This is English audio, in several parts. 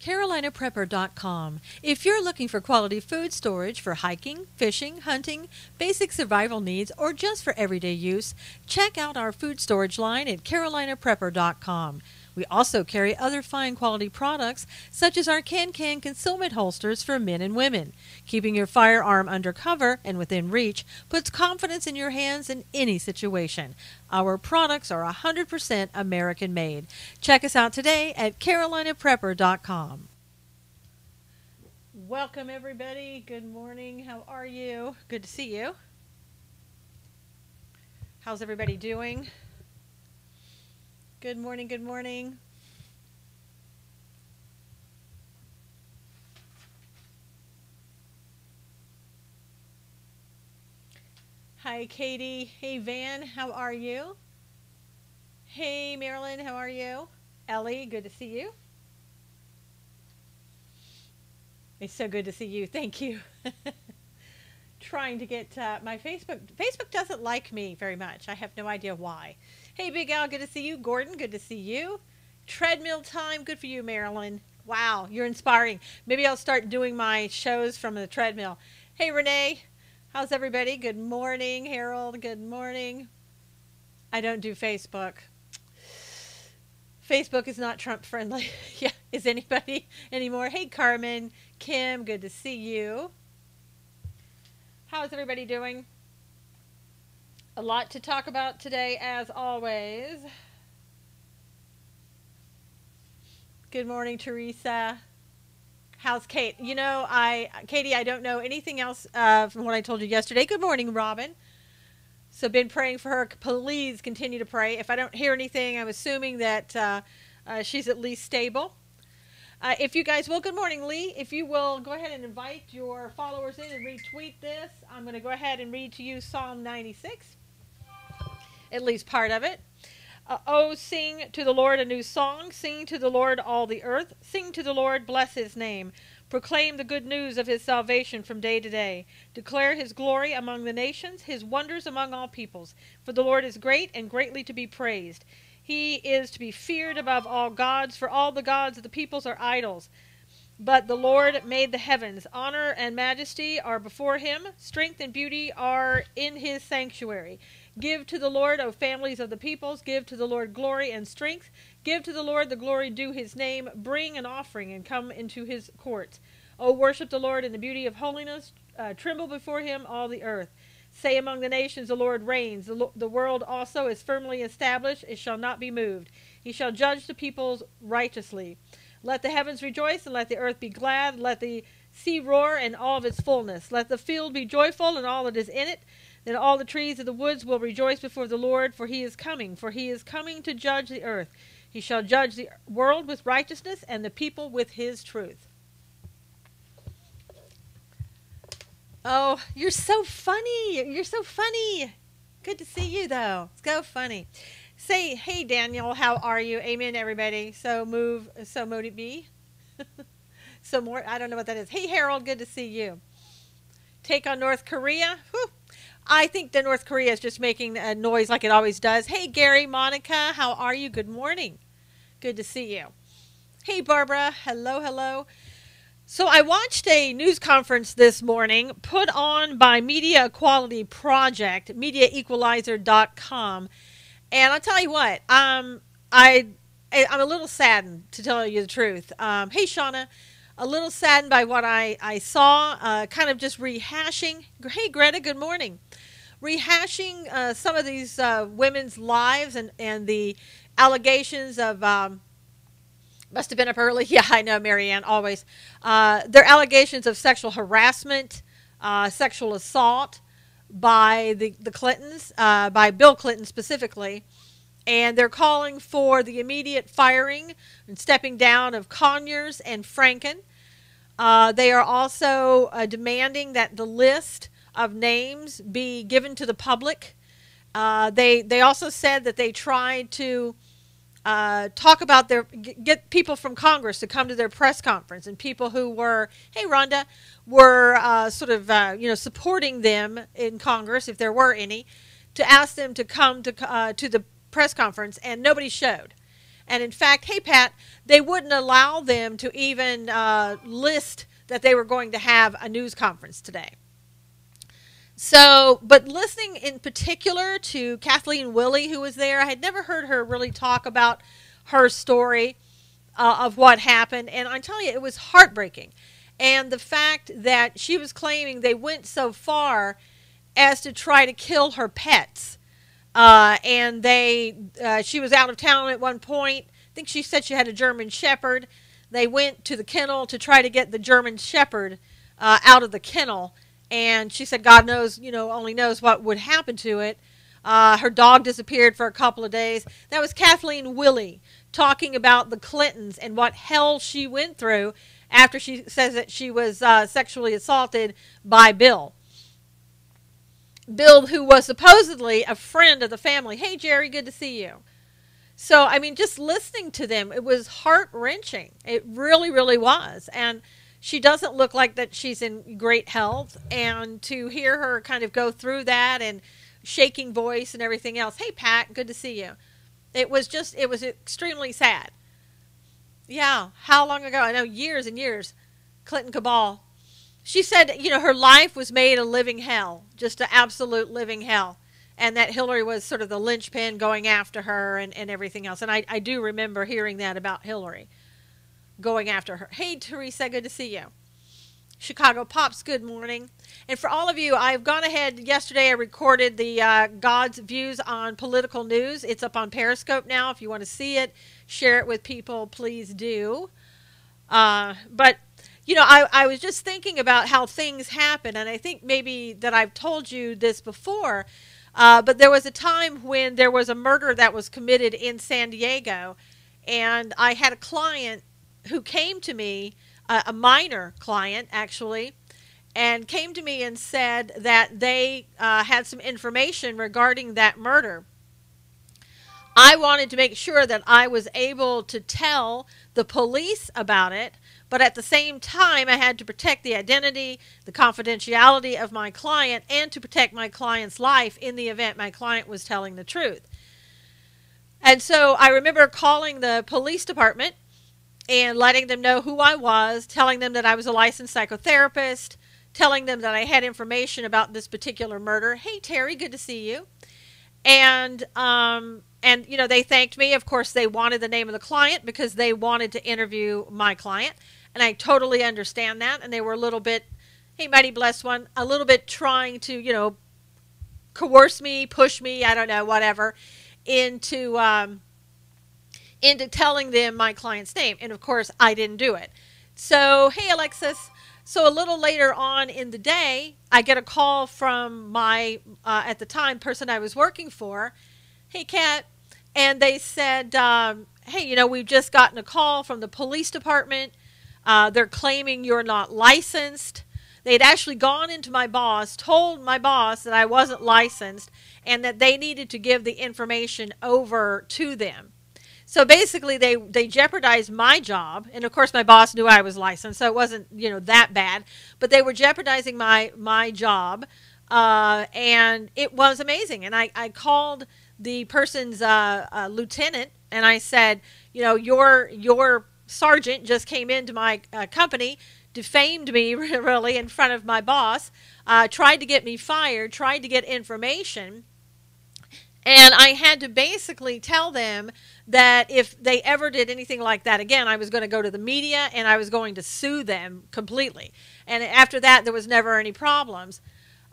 CarolinaPrepper.com. If you're looking for quality food storage for hiking, fishing, hunting, basic survival needs, or just for everyday use, check out our food storage line at CarolinaPrepper.com. We also carry other fine quality products, such as our can-can concealment holsters for men and women. Keeping your firearm under cover and within reach puts confidence in your hands in any situation. Our products are 100% American-made. Check us out today at CarolinaPrepper.com. Welcome, everybody. Good morning. How are you? Good to see you. How's everybody doing? Good morning, good morning. Hi, Katie. Hey, Van, how are you? Hey, Marilyn, how are you? Ellie, good to see you. It's so good to see you. Thank you. Trying to get my Facebook. Facebook doesn't like me very much. I have no idea why. Hey, Big Al, good to see you. Gordon, good to see you. Treadmill time, good for you, Marilyn. Wow, you're inspiring. Maybe I'll start doing my shows from the treadmill. Hey, Renee, how's everybody? Good morning, Harold. Good morning. I don't do Facebook. Facebook is not Trump friendly. Yeah, is anybody anymore? Hey, Carmen, Kim, good to see you. How's everybody doing? A lot to talk about today, as always. Good morning, Teresa. How's Kate? You know, Katie, I don't know anything else from what I told you yesterday. Good morning, Robin. So been praying for her. Please continue to pray. If I don't hear anything, I'm assuming that she's at least stable. If you guys will, good morning, Lee. If you will go ahead and invite your followers in and retweet this, I'm going to go ahead and read to you Psalm 96. At least part of it. Oh, sing to the Lord a new song. Sing to the Lord all the earth. Sing to the Lord, bless his name. Proclaim the good news of his salvation from day to day. Declare his glory among the nations, his wonders among all peoples. For the Lord is great and greatly to be praised. He is to be feared above all gods, for all the gods of the peoples are idols. But the Lord made the heavens. Honor and majesty are before him. Strength and beauty are in his sanctuary. Give to the Lord, O families of the peoples. Give to the Lord glory and strength. Give to the Lord the glory due his name. Bring an offering and come into his courts. O worship the Lord in the beauty of holiness. Tremble before him, all the earth. Say among the nations, the Lord reigns. The world also is firmly established. It shall not be moved. He shall judge the peoples righteously. Let the heavens rejoice, and let the earth be glad. Let the sea roar and all of its fullness. Let the field be joyful and all that is in it. Then all the trees of the woods will rejoice before the Lord, for he is coming to judge the earth. He shall judge the world with righteousness and the people with his truth. Oh, you're so funny. You're so funny. Good to see you, though. It's so funny. Say, hey, Daniel, how are you? Amen, everybody. So mote it be. So more, I don't know what that is. Hey, Harold, good to see you. Take on North Korea. Whew. I think that North Korea is just making a noise like it always does. Hey, Gary, Monica, how are you? Good morning. Good to see you. Hey, Barbara. Hello, hello. So I watched a news conference this morning put on by Media Equality Project, MediaEqualizer.com. And I'll tell you what, I'm a little saddened, to tell you the truth. Hey, Shauna. A little saddened by what I saw, kind of just rehashing. Hey, Greta, good morning. Rehashing some of these women's lives and the allegations of, must have been up early. Yeah, I know, Marianne, always. Their allegations of sexual harassment, sexual assault by the Clintons, by Bill Clinton specifically. And they're calling for the immediate firing and stepping down of Conyers and Franken. They are also demanding that the list of names be given to the public. They also said that they tried to talk about get people from Congress to come to their press conference, and people who were, hey Rhonda, were sort of supporting them in Congress, if there were any, to ask them to come to the press conference, and nobody showed. And in fact, hey, Pat, they wouldn't allow them to even list that they were going to have a news conference today. So, but listening in particular to Kathleen Willey, who was there, I had never heard her really talk about her story of what happened. And I'm telling you, it was heartbreaking. And the fact that she was claiming they went so far as to try to kill her pets. And she was out of town at one point. I think she said she had a German Shepherd. They went to the kennel to try to get the German Shepherd out of the kennel. And she said, God knows, only knows what would happen to it. Her dog disappeared for a couple of days. That was Kathleen Willey talking about the Clintons and what hell she went through after she says that she was sexually assaulted by Bill. Bill, who was supposedly a friend of the family. Hey, Jerry, good to see you. So, I mean, just listening to them, it was heart-wrenching. It really, really was. And she doesn't look like that she's in great health. And to hear her kind of go through that and shaking voice and everything else. Hey, Pat, good to see you. It was extremely sad. Yeah, how long ago? I know, years and years. Clinton Cabal. She said, her life was made a living hell, just an absolute living hell. And that Hillary was sort of the linchpin going after her and everything else. And I do remember hearing that about Hillary going after her. Hey, Teresa, good to see you. Chicago Pops, good morning. And for all of you, I've gone ahead. Yesterday I recorded the God's views on political news. It's up on Periscope now. If you want to see it, share it with people, please do. But I was just thinking about how things happen, and I think maybe that I've told you this before, but there was a time when there was a murder that was committed in San Diego, and I had a client who came to me, a minor client actually, and came to me and said that they had some information regarding that murder. I wanted to make sure that I was able to tell the police about it, but at the same time, I had to protect the identity, the confidentiality of my client, and to protect my client's life in the event my client was telling the truth. And so I remember calling the police department and letting them know who I was, telling them that I was a licensed psychotherapist, telling them that I had information about this particular murder. Hey, Terry, good to see you. And they thanked me. Of course, they wanted the name of the client because they wanted to interview my client. And I totally understand that. And they were a little bit, hey, mighty blessed one, a little bit trying to, coerce me, push me, I don't know, whatever, into telling them my client's name. And of course, I didn't do it. So, hey, Alexis. So a little later on in the day, I get a call from my, at the time, person I was working for. Hey, Kat. And they said, hey, we've just gotten a call from the police department. They're claiming you're not licensed. They had actually gone into my boss, told my boss that I wasn't licensed, and that they needed to give the information over to them. So basically, they jeopardized my job. And, of course, my boss knew I was licensed, so it wasn't, that bad. But they were jeopardizing my job, and it was amazing. And I called the person's lieutenant, and I said, your sergeant just came into my company, defamed me really in front of my boss, tried to get me fired, tried to get information. And I had to basically tell them that if they ever did anything like that again, I was going to go to the media and I was going to sue them completely. And after that, there was never any problems.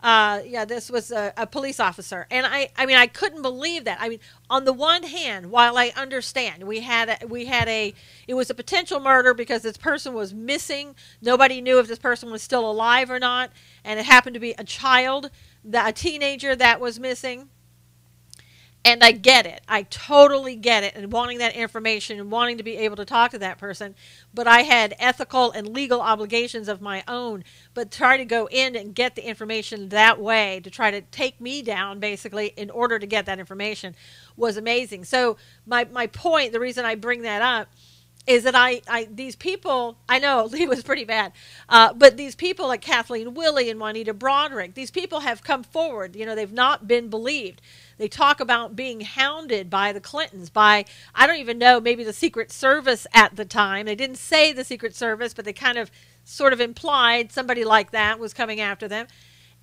This was a police officer. And I couldn't believe that. I mean, on the one hand, while I understand, it was a potential murder because this person was missing. Nobody knew if this person was still alive or not. And it happened to be a child, a teenager that was missing. And I get it. I totally get it. And wanting that information and wanting to be able to talk to that person. But I had ethical and legal obligations of my own. But try to go in and get the information that way to try to take me down, basically, in order to get that information was amazing. So my point, the reason I bring that up, is that these people, I know Lee was pretty bad, but these people like Kathleen Willey and Juanita Broderick, these people have come forward. They've not been believed. They talk about being hounded by the Clintons, by, I don't even know, maybe the Secret Service at the time. They didn't say the Secret Service, but they kind of sort of implied somebody like that was coming after them.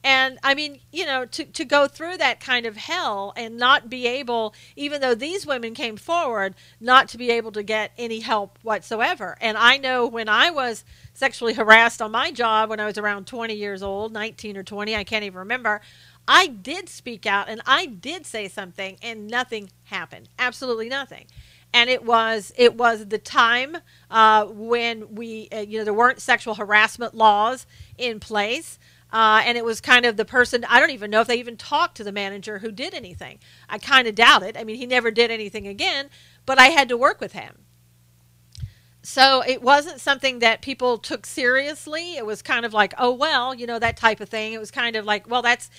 And I mean, to go through that kind of hell and not be able, even though these women came forward, not to be able to get any help whatsoever. And I know when I was sexually harassed on my job when I was around 20 years old, 19 or 20, I can't even remember, I did speak out and I did say something and nothing happened. Absolutely nothing. And it was the time when we, there weren't sexual harassment laws in place. And it was kind of the person, I don't even know if they even talked to the manager who did anything. I kind of doubt it. I mean, he never did anything again, but I had to work with him. So it wasn't something that people took seriously. It was kind of like, oh, well, that type of thing. It was kind of like, well, that's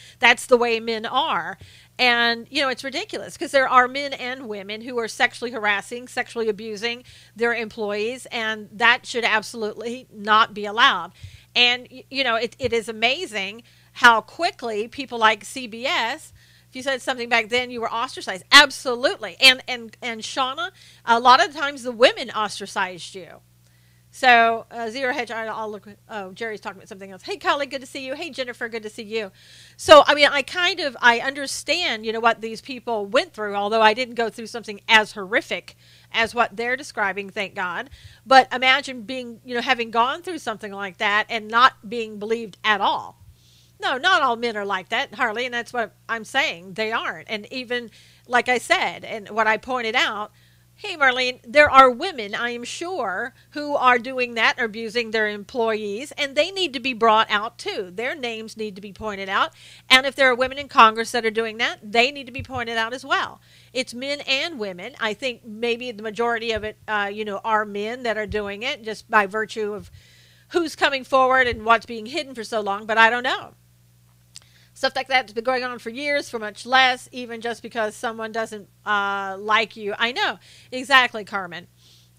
the way men are. And, it's ridiculous because there are men and women who are sexually harassing, sexually abusing their employees, and that should absolutely not be allowed. And, it is amazing how quickly people like CBS, if you said something back then, you were ostracized. Absolutely. And Shauna, a lot of times the women ostracized you. So, Zero Hedge, I'll look. Oh, Jerry's talking about something else. Hey, Collie, good to see you. Hey, Jennifer, good to see you. So, I mean, I understand, what these people went through, although I didn't go through something as horrific as what they're describing, thank God. But imagine being, having gone through something like that and not being believed at all. No, not all men are like that, Harley, and that's what I'm saying. They aren't. And even, like I said, and what I pointed out, hey, Marlene, there are women, I am sure, who are doing that, abusing their employees, and they need to be brought out too. Their names need to be pointed out. And if there are women in Congress that are doing that, they need to be pointed out as well. It's men and women. I think maybe the majority of it, are men that are doing it just by virtue of who's coming forward and what's being hidden for so long, but I don't know. Stuff like that has been going on for years, for much less, even just because someone doesn't like you. I know. Exactly, Carmen.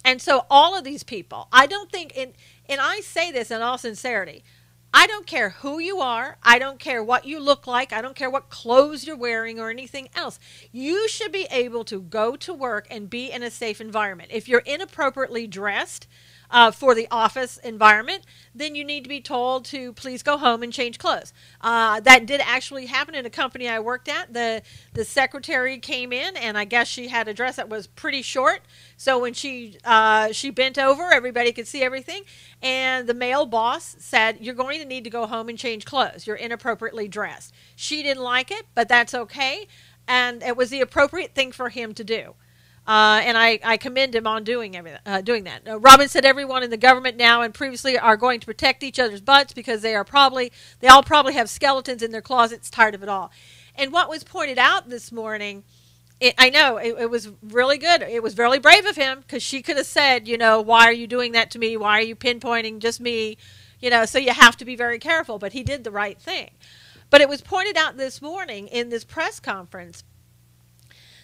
And so all of these people, I don't think, and I say this in all sincerity, I don't care who you are. I don't care what you look like. I don't care what clothes you're wearing or anything else. You should be able to go to work and be in a safe environment. If you're inappropriately dressed, for the office environment, then you need to be told to please go home and change clothes. That did actually happen in a company I worked at. The secretary came in, and I guess she had a dress that was pretty short. So when she bent over, everybody could see everything. And the male boss said, "You're going to need to go home and change clothes. You're inappropriately dressed." She didn't like it, but that's okay. And it was the appropriate thing for him to do. And I commend him on doing that. Robin said everyone in the government now and previously are going to protect each other's butts because they all probably have skeletons in their closets, tired of it all. And what was pointed out this morning, I know it was really good. It was very brave of him because she could have said, why are you doing that to me? Why are you pinpointing just me? So you have to be very careful. But he did the right thing. But it was pointed out this morning in this press conference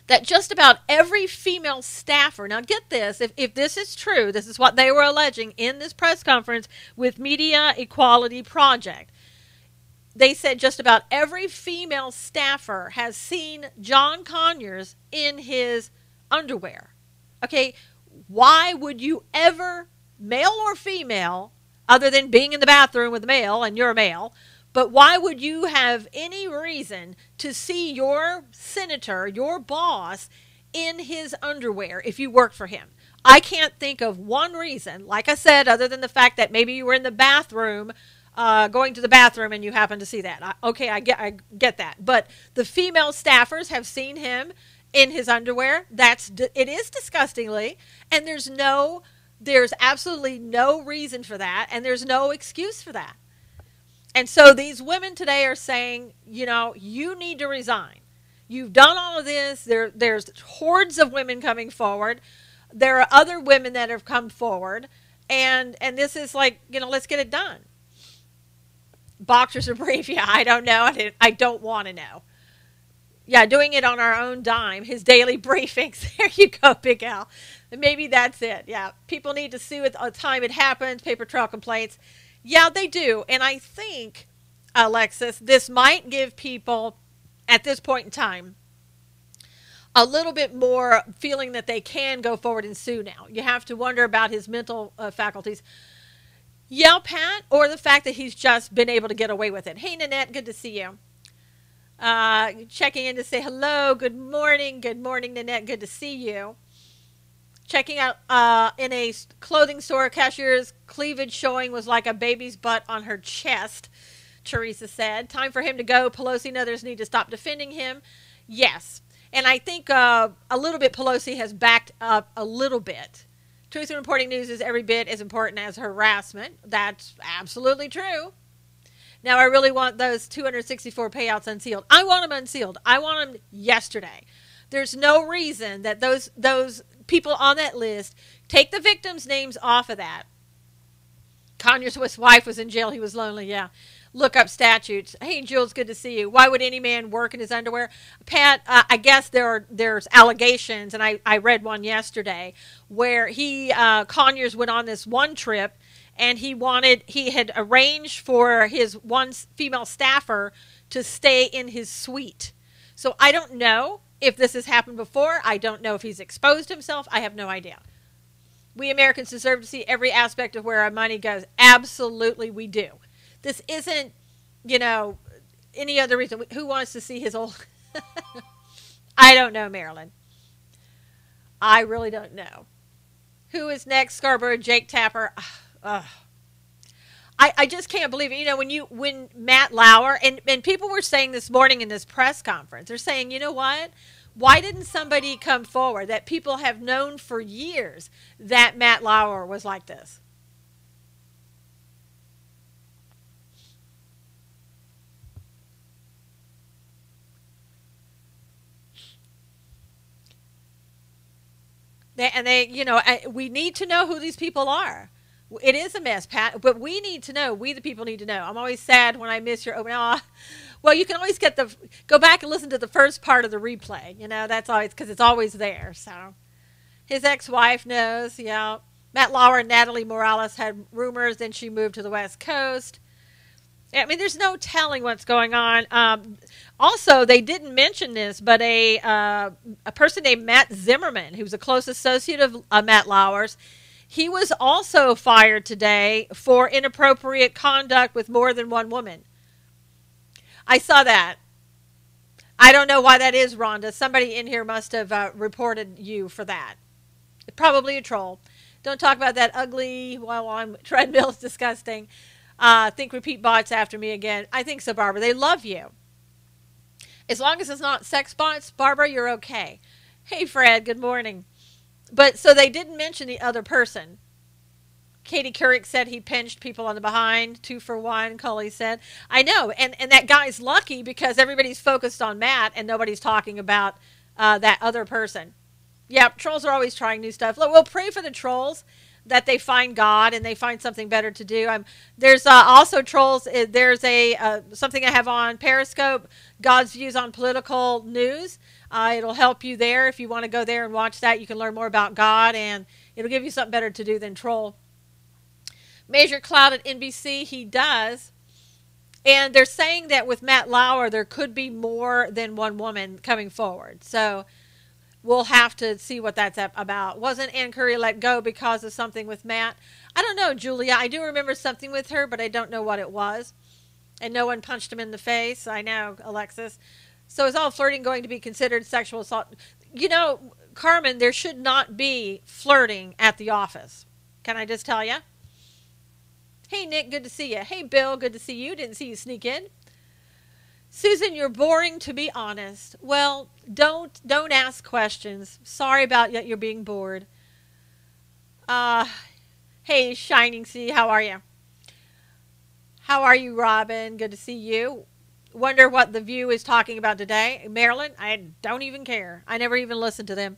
that just about every female staffer, now get this, if this is true, this is what they were alleging in this press conference with Media Equality Project. They said just about every female staffer has seen John Conyers in his underwear. Okay, why would you ever, male or female, other than being in the bathroom with a male, and you're a male, but why would you have any reason to see your senator, your boss, in his underwear if you work for him? I can't think of one reason, like I said, other than the fact that maybe you were in the bathroom, going to the bathroom, and you happened to see that. I get that. But the female staffers have seen him in his underwear. It is disgustingly, and there's absolutely no reason for that, and there's no excuse for that. And so these women today are saying, you need to resign. You've done all of this. There's hordes of women coming forward. There are other women that have come forward. And this is like, let's get it done. Boxers are brave. Yeah, I don't know. I don't want to know. Yeah, doing it on our own dime. His daily briefings. There you go, Big Al. And maybe that's it. Yeah, people need to sue at the time it happens. Paper trail complaints. Yeah, they do. And I think, Alexis, this might give people, at this point in time, a little bit more feeling that they can go forward and sue now. You have to wonder about his mental faculties. Yeah, Pat, or the fact that he's just been able to get away with it. Hey, Nanette, good to see you. Checking in to say hello. Good morning. Good morning, Nanette. Good to see you. Checking out in a clothing store, cashier's cleavage showing was like a baby's butt on her chest, Teresa said. Time for him to go. Pelosi and others need to stop defending him. Yes. And I think a little bit Pelosi has backed up a little bit. Truth in reporting news is every bit as important as harassment. That's absolutely true. Now, I really want those 264 payouts unsealed. I want them unsealed. I want them yesterday. There's no reason that those people on that list take the victims' names off of that. Conyers' wife was in jail. He was lonely. Yeah. Look up statutes. Hey, Jules, good to see you. Why would any man work in his underwear? Had I guess there's allegations, and I read one yesterday where Conyers went on this one trip, and he had arranged for his one female staffer to stay in his suite. So I don't know if this has happened before. I don't know if he's exposed himself. I have no idea. We Americans deserve to see every aspect of where our money goes. Absolutely, we do. This isn't, any other reason. Who wants to see his old... I don't know, Marilyn. I really don't know. Who is next? Scarborough, Jake Tapper. I just can't believe it. When Matt Lauer, and people were saying this morning in this press conference, they're saying, you know what? Why didn't somebody come forward that people have known for years that Matt Lauer was like this? We need to know who these people are. It is a mess, Pat, but we need to know. We, the people, need to know. I'm always sad when I miss your open. Well, you can always go back and listen to the first part of the replay. That's always, because it's always there. So his ex-wife knows. Yeah. Matt Lauer and Natalie Morales had rumors, then she moved to the West Coast. I mean, there's no telling what's going on. Also, they didn't mention this, but a person named Matt Zimmerman, who's a close associate of Matt Lauer's, he was also fired today for inappropriate conduct with more than one woman. I saw that. I don't know why that is, Rhonda. Somebody in here must have reported you for that. Probably a troll. Don't talk about that ugly, I'm treadmill is disgusting. Think repeat bots after me again. I think so, Barbara. They love you. As long as it's not sex bots, Barbara, you're okay. Hey, Fred, good morning. But so they didn't mention the other person. Katie Couric said he pinched people on the behind. 2 for 1, Cully said. I know, and that guy's lucky because everybody's focused on Matt and nobody's talking about that other person. Yeah, trolls are always trying new stuff. Look, we'll pray for the trolls that they find God and they find something better to do. There's also trolls. There's something I have on Periscope, God's views on political news. It'll help you there. If you want to go there and watch that, you can learn more about God, and it'll give you something better to do than troll. Major Cloud at NBC, he does. And they're saying that with Matt Lauer, there could be more than one woman coming forward. So we'll have to see what that's about. Wasn't Ann Curry let go because of something with Matt? I don't know, Julia. I do remember something with her, but I don't know what it was. And no one punched him in the face. I know, Alexis. So is all flirting going to be considered sexual assault? Carmen, there should not be flirting at the office. Can I just tell you? Hey, Nick, good to see you. Hey, Bill, good to see you. Didn't see you sneak in. Susan, you're boring, to be honest. Well, don't ask questions. Sorry about that you're being bored. Hey, Shining Sea, how are you? How are you, Robin? Good to see you. Wonder what The View is talking about today. Marilyn, I don't even care. I never even listened to them.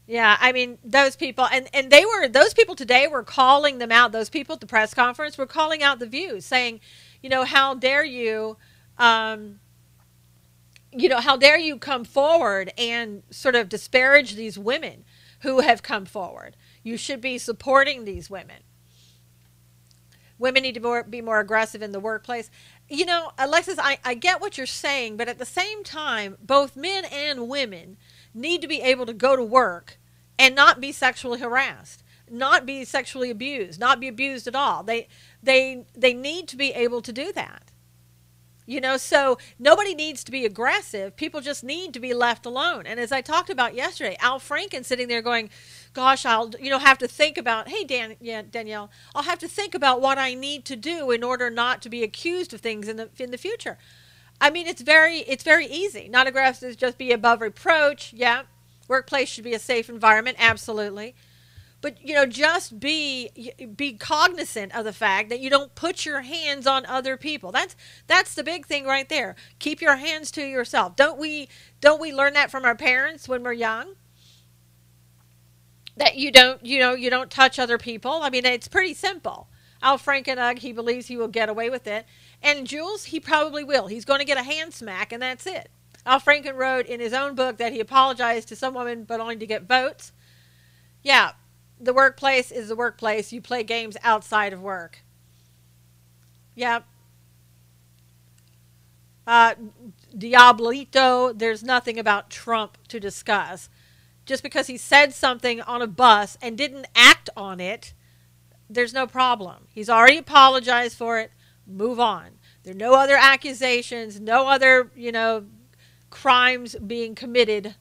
Yeah, I mean, those people, and those people today were calling them out. Those people at the press conference were calling out The View, saying, how dare you, how dare you come forward and sort of disparage these women who have come forward. You should be supporting these women. Women need to be more aggressive in the workplace. Alexis, I get what you're saying, but at the same time, both men and women need to be able to go to work and not be sexually harassed, not be sexually abused, not be abused at all. They need to be able to do that. So nobody needs to be aggressive. People just need to be left alone. And as I talked about yesterday, Al Franken sitting there going, gosh, I'll, have to think about, hey, Danielle, I'll have to think about what I need to do in order not to be accused of things in the future. I mean, it's very easy. Not aggressive, just be above reproach. Yeah. Workplace should be a safe environment. Absolutely. But, just be cognizant of the fact that you don't put your hands on other people. That's the big thing right there. Keep your hands to yourself. Don't we learn that from our parents when we're young? That you don't touch other people. I mean, it's pretty simple. Al Franken, he believes he will get away with it. And Jules, he probably will. He's going to get a hand smack, and that's it. Al Franken wrote in his own book that he apologized to some woman, but only to get votes. Yeah. The workplace is the workplace. You play games outside of work. Yeah. Diablito, there's nothing about Trump to discuss. Just because he said something on a bus and didn't act on it, there's no problem. He's already apologized for it. Move on. There are no other accusations, no other, crimes being committed.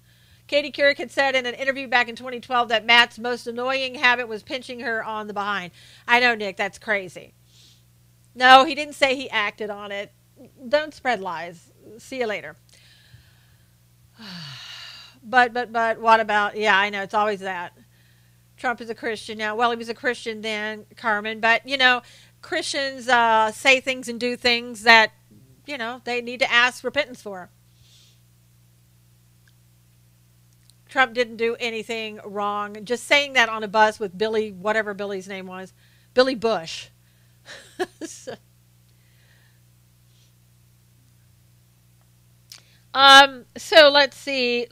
Katie Couric had said in an interview back in 2012 that Matt's most annoying habit was pinching her on the behind. I know, Nick, that's crazy. No, he didn't say he acted on it. Don't spread lies. See you later. But what about, yeah, I know, it's always that. Trump is a Christian now. Well, he was a Christian then, Carmen. But, Christians say things and do things that, they need to ask repentance for. Trump didn't do anything wrong. Just saying that on a bus with Billy, whatever Billy's name was, Billy Bush. So let's see.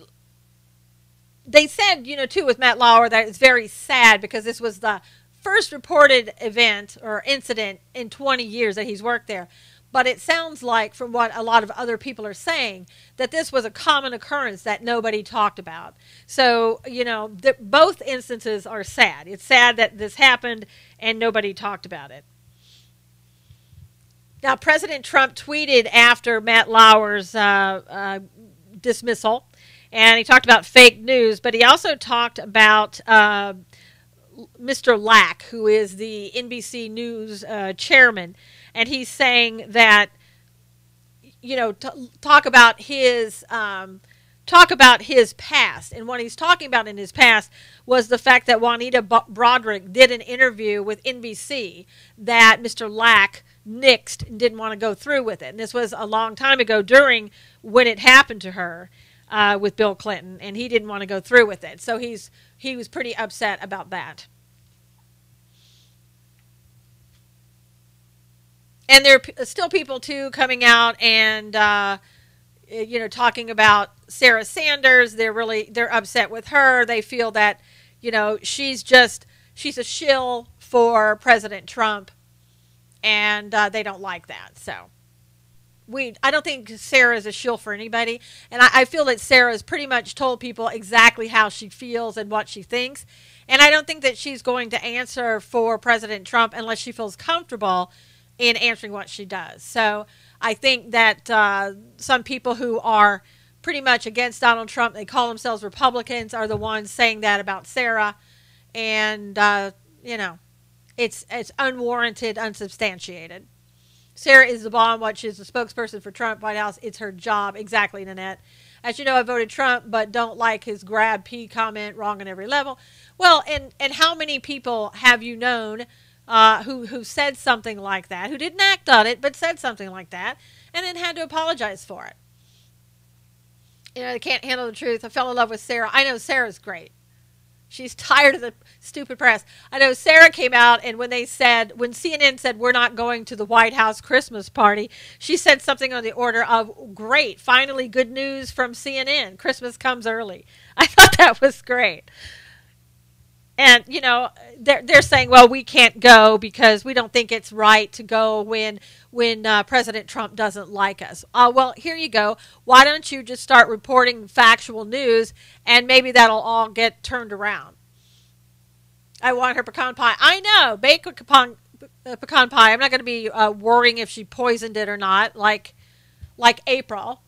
They said, too, with Matt Lauer, that it's very sad because this was the first reported event or incident in 20 years that he's worked there. But it sounds like, from what a lot of other people are saying, that this was a common occurrence that nobody talked about. So, both instances are sad. It's sad that this happened and nobody talked about it. Now, President Trump tweeted after Matt Lauer's dismissal, and he talked about fake news, but he also talked about Mr. Lack, who is the NBC News chairman. And he's saying that, talk about his past. And what he's talking about in his past was the fact that Juanita Broderick did an interview with NBC that Mr. Lack nixed and didn't want to go through with it. And this was a long time ago during when it happened to her with Bill Clinton, and he didn't want to go through with it. So he was pretty upset about that. And there are still people, too, coming out and, talking about Sarah Sanders. They're upset with her. They feel that, she's a shill for President Trump, and they don't like that. So I don't think Sarah is a shill for anybody. And I feel that Sarah has pretty much told people exactly how she feels and what she thinks. And I don't think that she's going to answer for President Trump unless she feels comfortable in answering what she does. So I think that some people who are pretty much against Donald Trump, they call themselves Republicans, are the ones saying that about Sarah. And, it's unwarranted, unsubstantiated. Sarah is the bomb. What she's the spokesperson for Trump White House. It's her job. Exactly, Nanette. As you know, I voted Trump, but don't like his grab P comment. Wrong on every level. Well, and how many people have you known who said something like that, who didn't act on it, but said something like that, and then had to apologize for it? They can't handle the truth. I fell in love with Sarah. I know Sarah's great. She's tired of the stupid press. I know Sarah came out, and when CNN said, we're not going to the White House Christmas party, she said something on the order of, great, finally good news from CNN. Christmas comes early. I thought that was great. And they're saying, well, we can't go because we don't think it's right to go when President Trump doesn't like us. Well, here you go. Why don't you just start reporting factual news, and maybe that'll all get turned around. I want her pecan pie. I know, bake a pecan pie. I'm not going to be worrying if she poisoned it or not, like April.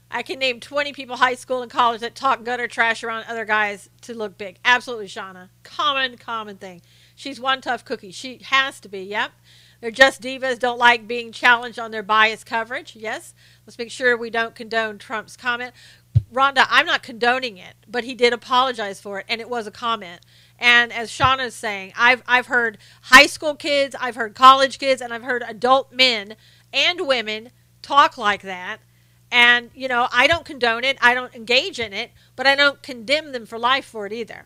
I can name 20 people, high school and college, that talk gutter trash around other guys to look big. Absolutely, Shauna. Common thing. She's one tough cookie. She has to be, yep. They're just divas, don't like being challenged on their biased coverage. Yes. Let's make sure we don't condone Trump's comment. Rhonda, I'm not condoning it, but he did apologize for it, and it was a comment. And as Shauna is saying, I've heard high school kids, I've heard college kids, and I've heard adult men and women talk like that. And, I don't condone it. I don't engage in it, but I don't condemn them for life for it either.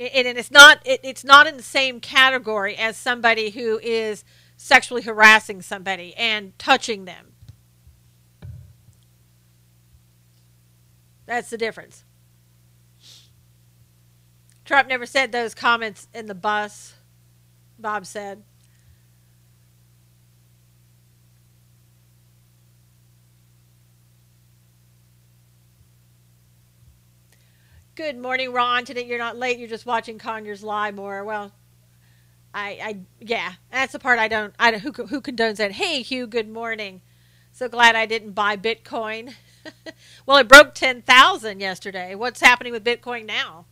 And it's not in the same category as somebody who is sexually harassing somebody and touching them. That's the difference. Trump never said those comments in the bus, Bob said. Good morning, Ron. Today you're not late. You're just watching Conyers lie more. Well, yeah, that's the part I don't. Who condones that? Hey, Hugh. Good morning. So glad I didn't buy Bitcoin. Well, it broke 10,000 yesterday. What's happening with Bitcoin now?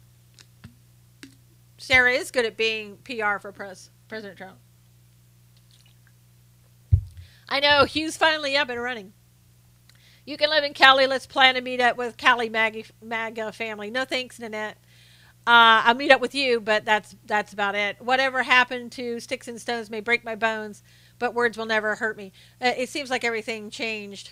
Sarah is good at being PR for President Trump. I know. Hugh's finally up and running. You can live in Cali. Let's plan a meetup with Cali MAGA family. No thanks, Nanette. I'll meet up with you, but that's about it. Whatever happened to sticks and stones may break my bones, but words will never hurt me. It seems like everything changed.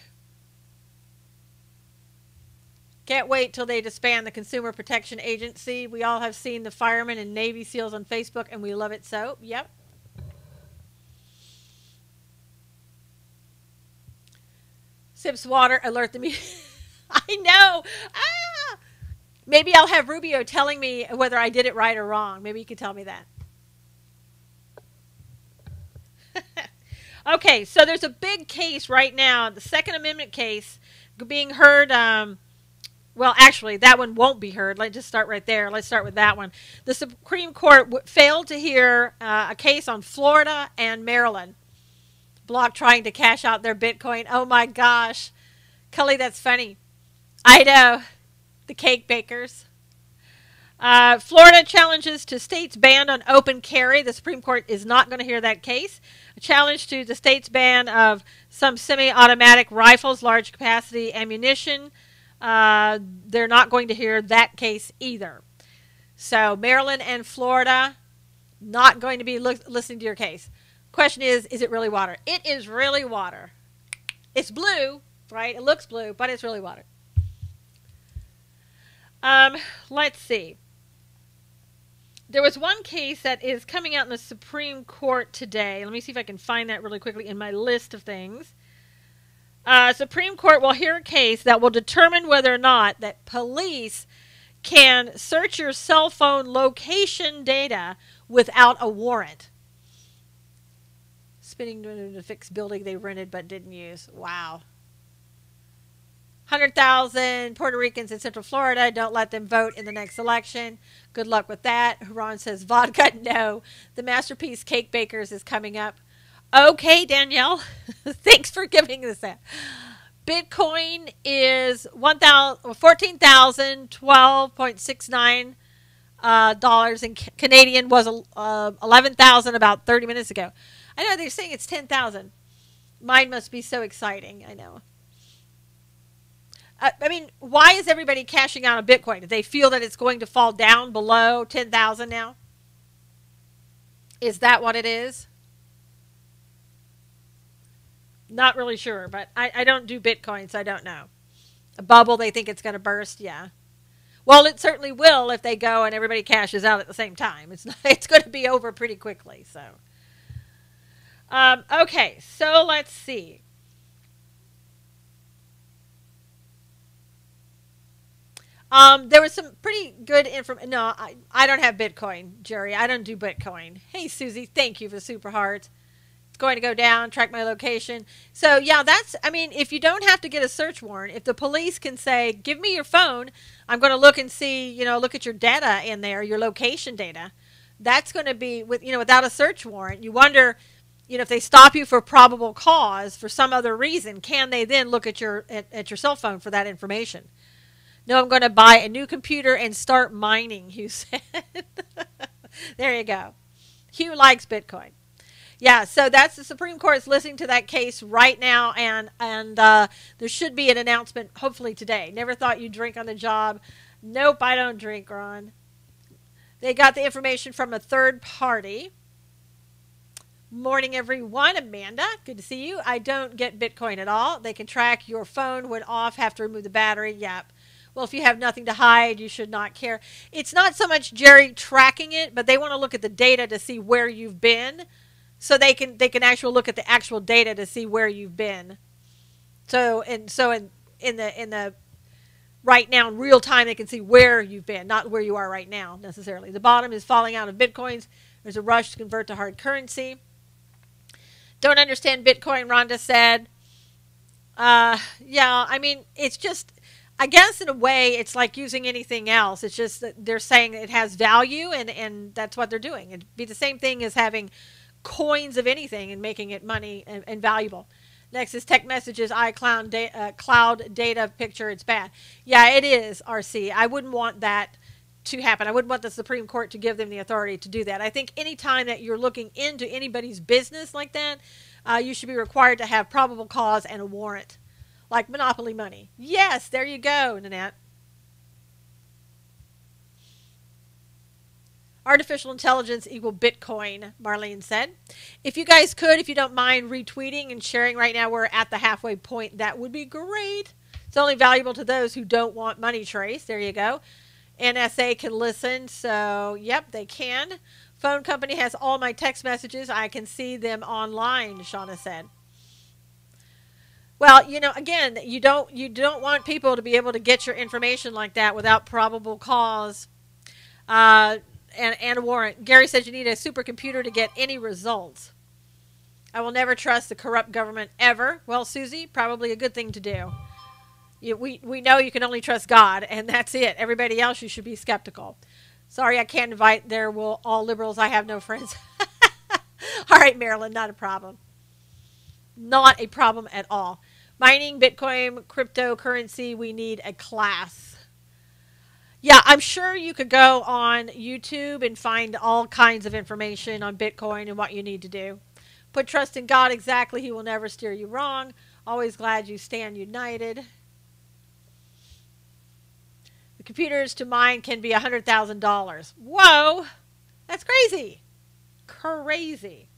Can't wait till they disband the Consumer Protection Agency. We all have seen the firemen and Navy SEALs on Facebook, and we love it so. Yep. Sips water, alert the me. I know. Ah! Maybe I'll have Rubio telling me whether I did it right or wrong. Maybe you could tell me that. Okay, so there's a big case right now, the Second Amendment case being heard. Well, actually, that one won't be heard. Let's just start right there. Let's start with that one. The Supreme Court failed to hear a case on Florida and Maryland. Block trying to cash out their Bitcoin. Oh my gosh. Cully, that's funny. I know. The cake bakers. Florida challenges to state's ban on open carry. The Supreme Court is not going to hear that case. A challenge to the state's ban of some semi-automatic rifles, large capacity ammunition. They're not going to hear that case either. So Maryland and Florida not going to be listening to your case. Question is it really water? It is really water. It's blue, right? It looks blue, but it's really water. Let's see. There was one case that is coming out in the Supreme Court today. Let me see if I can find that really quickly in my list of things. Supreme Court will hear a case that will determine whether or not that police can search your cell phone location data without a warrant. Spinning to fix building they rented but didn't use. Wow. 100,000 Puerto Ricans in Central Florida. Don't let them vote in the next election. Good luck with that. Ron says vodka. No. The Masterpiece Cake Bakers is coming up. Okay, Danielle. Thanks for giving this out. Bitcoin is $14,012.69 dollars, and Canadian was 11,000 about 30 minutes ago. I know they're saying it's 10,000. Mine must be so exciting. I know. I mean, why is everybody cashing out on Bitcoin? Do they feel that it's going to fall down below 10,000 now? Is that what it is? Not really sure, but I don't do Bitcoin, so I don't know. A bubble, they think it's going to burst, yeah. Well, it certainly will if they go and everybody cashes out at the same time. It's going to be over pretty quickly, so. Okay, so let's see. There was some pretty good information. No, I don't have Bitcoin, Jerry. I don't do Bitcoin. Hey, Susie, thank you for the super heart. It's going to go down, track my location. So, yeah, I mean, if you don't have to get a search warrant, if the police can say, give me your phone, I'm going to look and see, look at your data in there, your location data. That's going to be, without a search warrant. You wonder, if they stop you for probable cause for some other reason, can they then look at your cell phone for that information? No, I'm going to buy a new computer and start mining, Hugh said. There you go. Hugh likes Bitcoin. Yeah, so that's the Supreme Court is listening to that case right now, and there should be an announcement hopefully today. Never thought you'd drink on the job. Nope, I don't drink, Ron. They got the information from a third party. Morning, everyone. Amanda, good to see you. I don't get Bitcoin at all. They can track your phone when off, have to remove the battery. Yep. Well, if you have nothing to hide, you should not care. It's not so much, Jerry, tracking it, but they want to look at the data to see where you've been. So they can actually look at the actual data to see where you've been. So in the right now in real time they can see where you've been, not where you are right now necessarily. The bottom is falling out of Bitcoins. There's a rush to convert to hard currency. Don't understand Bitcoin, Rhonda said. Yeah, I mean, it's just, I guess in a way it's like using anything else. It's just that they're saying it has value and that's what they're doing. It'd be the same thing as having coins of anything and making it money and valuable. Next is tech messages, iCloud cloud data picture. It's bad. Yeah, it is, RC. I wouldn't want that to happen. I wouldn't want the Supreme Court to give them the authority to do that. I think any time that you're looking into anybody's business like that, you should be required to have probable cause and a warrant, like monopoly money. Yes, there you go, Nanette. Artificial intelligence equal Bitcoin, Marlene said. If you guys could, if you don't mind retweeting and sharing right now, we're at the halfway point. That would be great. It's only valuable to those who don't want money trace. There you go. NSA can listen. So, yep, they can. Phone company has all my text messages. I can see them online, Shauna said. Well, again, you don't want people to be able to get your information like that without probable cause. And a warrant. Gary says you need a supercomputer to get any results. I will never trust the corrupt government ever. Well, Susie, probably a good thing to do. We know you can only trust God, and that's it. Everybody else, you should be skeptical. Sorry, I can't invite all liberals. I have no friends. All right, Marilyn, not a problem. Not a problem at all. Mining, Bitcoin, cryptocurrency, we need a class. Yeah, I'm sure you could go on YouTube and find all kinds of information on Bitcoin and what you need to do. Put trust in God, exactly. He will never steer you wrong. Always glad you stand united. The computers to mine can be $100,000. Whoa, that's crazy. Crazy.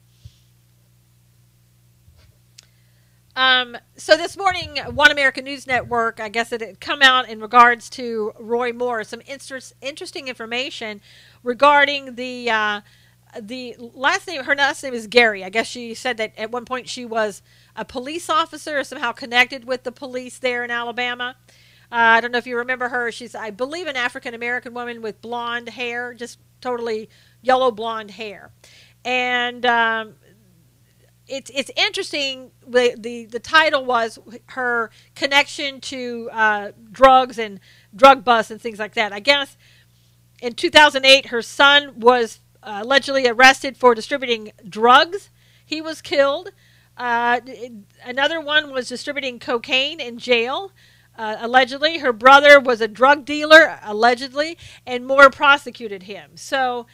So this morning, One American News Network, I guess it had come out in regards to Roy Moore, some interesting information regarding the last name. Her last name is Gary. I guess she said that at one point she was a police officer, somehow connected with the police there in Alabama. I don't know if you remember her. She's, I believe, an African-American woman with blonde hair, just totally yellow blonde hair. And it's interesting. The title was her connection to drugs and drug busts and things like that. I guess in 2008, her son was allegedly arrested for distributing drugs. He was killed. Another one was distributing cocaine in jail. Allegedly, her brother was a drug dealer, allegedly, and Moore prosecuted him. So,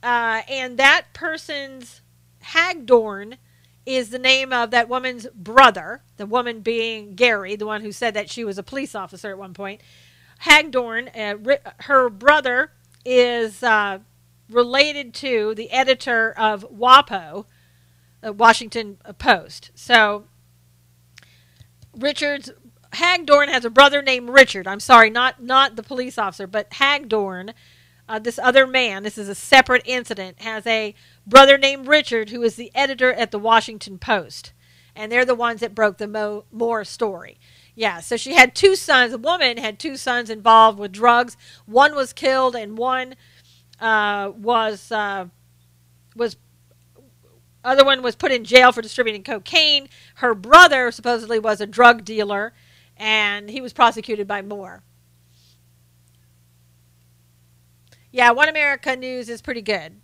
and that person's Hagdorn is the name of that woman's brother, the woman being Gary, the one who said that she was a police officer at one point. Hagdorn, her brother, is related to the editor of WAPO, Washington Post. So, Hagdorn has a brother named Richard. I'm sorry, not the police officer, but Hagdorn This other man, this is a separate incident, has a brother named Richard who is the editor at the Washington Post. And they're the ones that broke the Moore story. Yeah, so she had two sons. A woman had two sons involved with drugs. One was killed, and one was other one was put in jail for distributing cocaine. Her brother supposedly was a drug dealer, and he was prosecuted by Moore. Yeah, One America News is pretty good.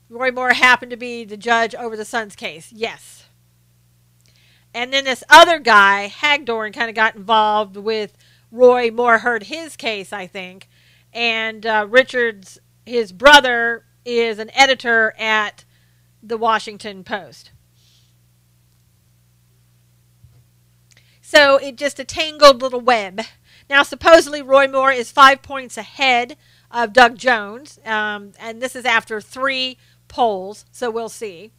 Roy Moore happened to be the judge over the son's case. Yes. And then this other guy, Hagdorn, kind of got involved with Roy Moore, heard his case, I think. And Richard's, his brother, is an editor at the Washington Post. So it just a tangled little web. Now, supposedly Roy Moore is 5 points ahead of Doug Jones. And this is after 3 polls, so we'll see.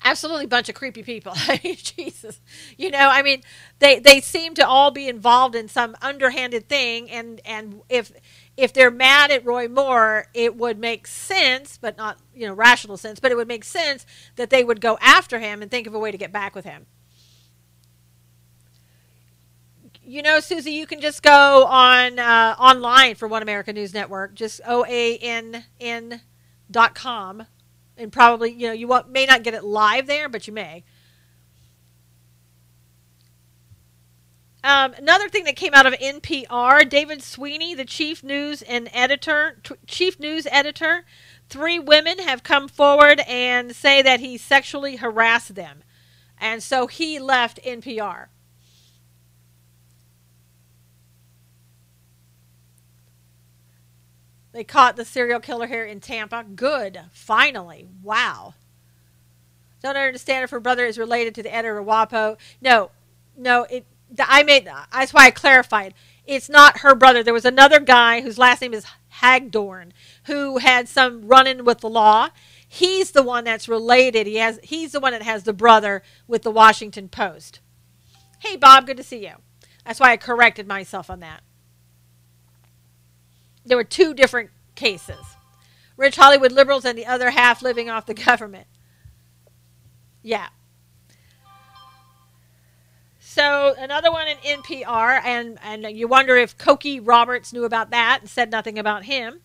Absolutely bunch of creepy people. Jesus. You know, I mean, they seem to all be involved in some underhanded thing, and if they're mad at Roy Moore, it would make sense, but not, you know, rational sense, but it would make sense that they would go after him and think of a way to get back with him. You know, Susie, you can just go on online for One America News Network, just OANN.com. And probably, you know, you may not get it live there, but you may. Another thing that came out of NPR, David Sweeney, the chief news editor, 3 women have come forward and say that he sexually harassed them. And so he left NPR. They caught the serial killer here in Tampa. Good. Finally. Wow. Don't understand if her brother is related to the editor of WAPO. No. That's why I clarified. It's not her brother. There was another guy whose last name is Hagdorn who had some run-in with the law. He's the one that's related. He's the one that has the brother with the Washington Post. Hey, Bob. Good to see you. That's why I corrected myself on that. There were 2 different cases. Rich Hollywood liberals and the other half living off the government. Yeah. So another one in NPR, and you wonder if Cokie Roberts knew about that and said nothing about him.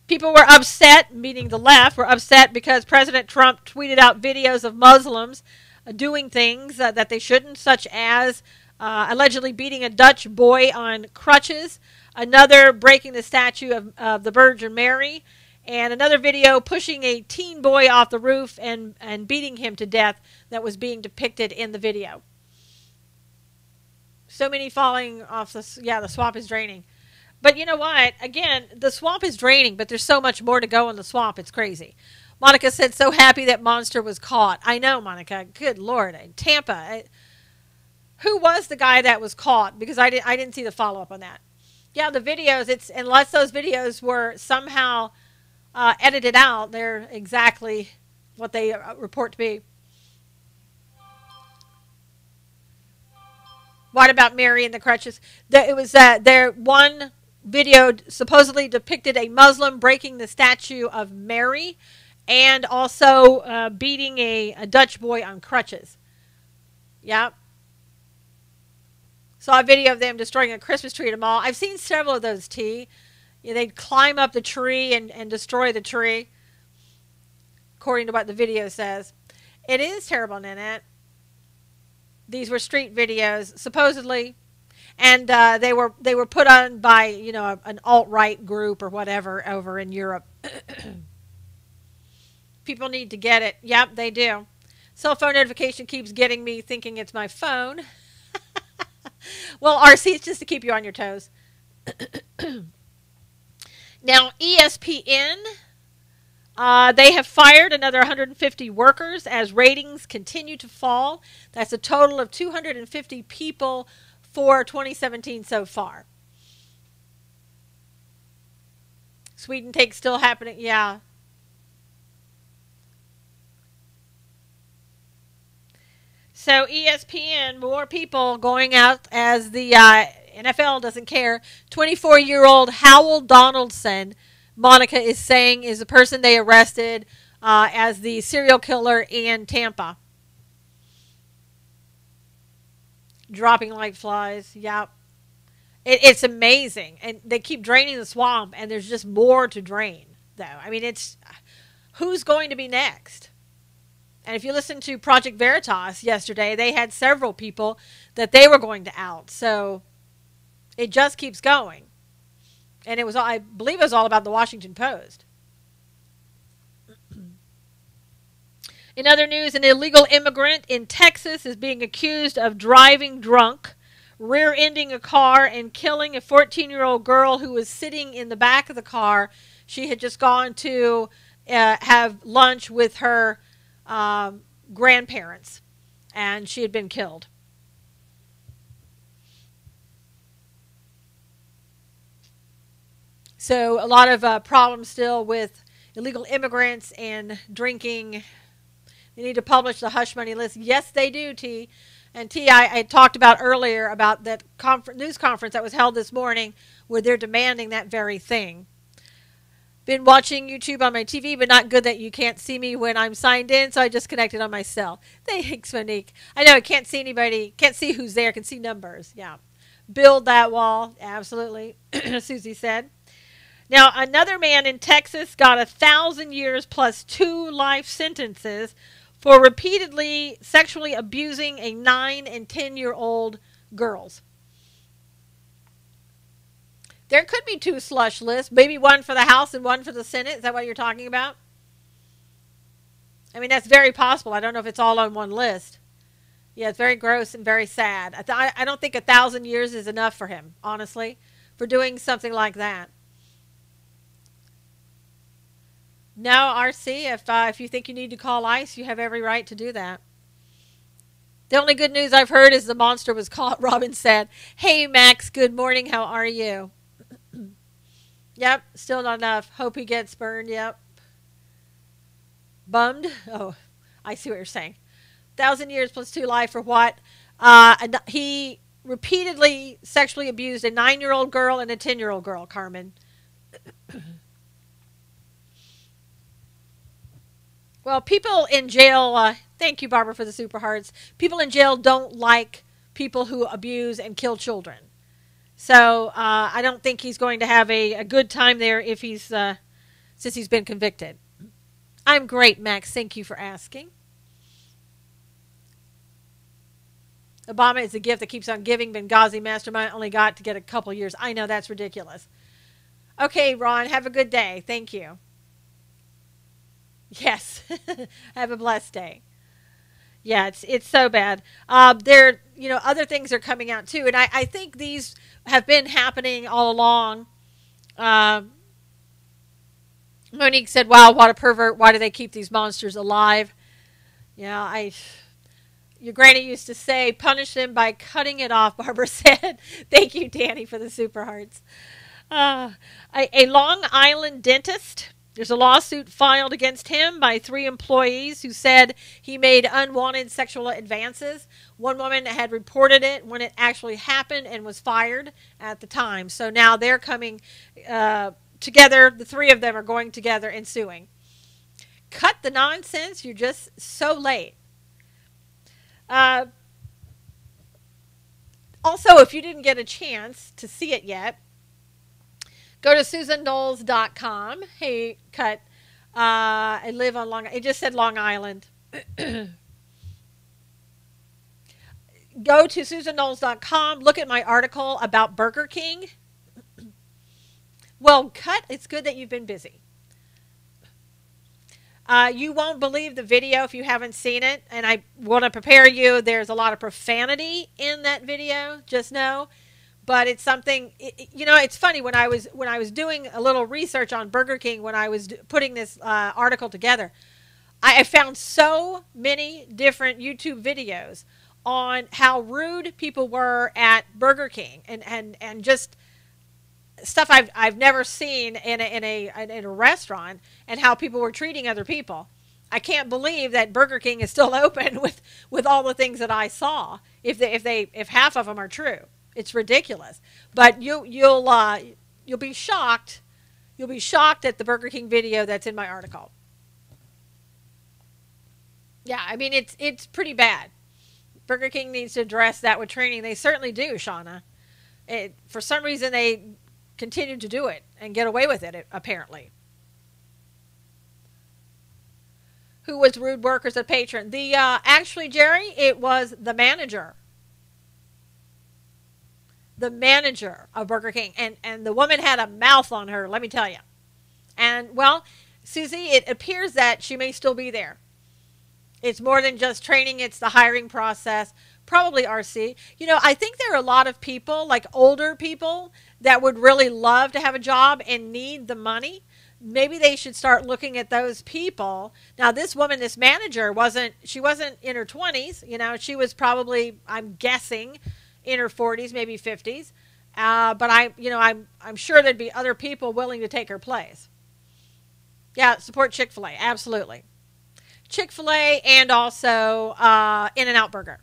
People were upset, meaning the left, were upset because President Trump tweeted out videos of Muslims doing things that they shouldn't, such as allegedly beating a Dutch boy on crutches, another breaking the statue of the Virgin Mary, and another video pushing a teen boy off the roof and beating him to death that was being depicted in the video. So many falling off the swamp is draining. But you know what? Again, the swamp is draining, but there's so much more to go in the swamp. It's crazy. Monica said, so happy that monster was caught. I know, Monica. Good Lord. Tampa. Who was the guy that was caught? Because I didn't see the follow-up on that. Yeah, the videos, unless those videos were somehow edited out, they're exactly what they report to be. What about Mary and the crutches? It was their one video supposedly depicted a Muslim breaking the statue of Mary and also beating a Dutch boy on crutches. Yeah. Saw a video of them destroying a Christmas tree at a mall. I've seen several of those, T. Yeah, they'd climb up the tree and destroy the tree, according to what the video says. It is terrible, Nanette. These were street videos, supposedly, and they were put on by, you know, an alt-right group or whatever over in Europe. People need to get it. Yep, they do. Cell phone notification keeps getting me thinking it's my phone. Well, RC, it's just to keep you on your toes. Now, ESPN, they have fired another 150 workers as ratings continue to fall. That's a total of 250 people for 2017 so far. Sweden take still happening. Yeah. So ESPN, more people going out as the NFL doesn't care. 24-year-old Howell Donaldson, Monica is saying, is the person they arrested as the serial killer in Tampa. Dropping like flies. Yep. It's amazing. And they keep draining the swamp, and there's just more to drain, though. I mean, it's who's going to be next? And if you listen to Project Veritas yesterday, they had several people that they were going to out. So it just keeps going. And it was, I believe it was all about the Washington Post. In other news, an illegal immigrant in Texas is being accused of driving drunk, rear-ending a car, and killing a 14-year-old girl who was sitting in the back of the car. She had just gone to have lunch with her grandparents, and she had been killed. So a lot of problems still with illegal immigrants and drinking. They need to publish the hush money list. Yes, they do, T. And T, I talked about earlier about that news conference that was held this morning where they're demanding that very thing. Been watching YouTube on my TV, but not good that you can't see me when I'm signed in, so I just connected on my cell. Thanks, Monique. I know I can't see anybody, can't see who's there, can see numbers. Yeah. Build that wall. Absolutely, Susie said. Now, another man in Texas got 1,000 years plus 2 life sentences for repeatedly sexually abusing a 9 and 10-year-old girls. There could be 2 slush lists, maybe one for the House and one for the Senate. Is that what you're talking about? I mean, that's very possible. I don't know if it's all on one list. Yeah, it's very gross and very sad. I don't think 1,000 years is enough for him, honestly, for doing something like that. No, RC, if you think you need to call ICE, you have every right to do that. The only good news I've heard is the monster was caught, Robin said. Hey, Max, good morning. How are you? Yep, still not enough. Hope he gets burned. Yep. Bummed? Oh, I see what you're saying. 1,000 years plus 2 life for what? He repeatedly sexually abused a 9-year-old girl and a 10-year-old girl, Carmen. Well, people in jail, thank you, Barbara, for the super hearts. People in jail don't like people who abuse and kill children. So I don't think he's going to have a good time there if he's since he's been convicted. I'm great, Max. Thank you for asking. Obama is a gift that keeps on giving. Benghazi mastermind only got to get a couple years. I know, that's ridiculous. Okay, Ron, have a good day. Thank you. Yes. Have a blessed day. Yeah, it's so bad. There, other things are coming out too, and I think these have been happening all along. Monique said, "Wow, what a pervert! Why do they keep these monsters alive?" Yeah, your granny used to say, "Punish them by cutting it off." Barbara said, "Thank you, Danny, for the super hearts." A Long Island dentist. There's a lawsuit filed against him by 3 employees who said he made unwanted sexual advances. One woman had reported it when it actually happened and was fired at the time. So now they're coming together. The 3 of them are going together and suing. Cut the nonsense. You're just so late. Also, if you didn't get a chance to see it yet, go to SusanKnowles.com. Hey, Cut. I live on Long Island. It just said Long Island. Go to SusanKnowles.com. Look at my article about Burger King. Well, Cut, it's good that you've been busy. You won't believe the video if you haven't seen it. And I want to prepare you. There's a lot of profanity in that video. Just know. But it's something, it's funny when I was doing a little research on Burger King, when I was putting this article together, I found so many different YouTube videos on how rude people were at Burger King and just stuff I've never seen in a restaurant, and how people were treating other people. I can't believe that Burger King is still open with all the things that I saw. If half of them are true, it's ridiculous. But you'll be shocked. You'll be shocked at the Burger King video that's in my article. Yeah, I mean it's pretty bad. Burger King needs to address that with training. They certainly do, Shauna. For some reason, they continue to do it and get away with it, apparently. Who was rude workers at Patron? Actually, Jerry, it was the manager. The manager of Burger King. And the woman had a mouth on her, let me tell you. And, well, Susie, it appears that she may still be there. It's more than just training. It's the hiring process. Probably RC. You know, I think there are a lot of people, like older people, that would really love to have a job and need the money. Maybe they should start looking at those people. Now, this woman, this manager, she wasn't in her 20s. You know, she was probably, I'm guessing, in her 40s, maybe 50s. But I'm sure there'd be other people willing to take her place. Yeah, support Chick-fil-A. Absolutely. Chick-fil-A and also In-N-Out Burger.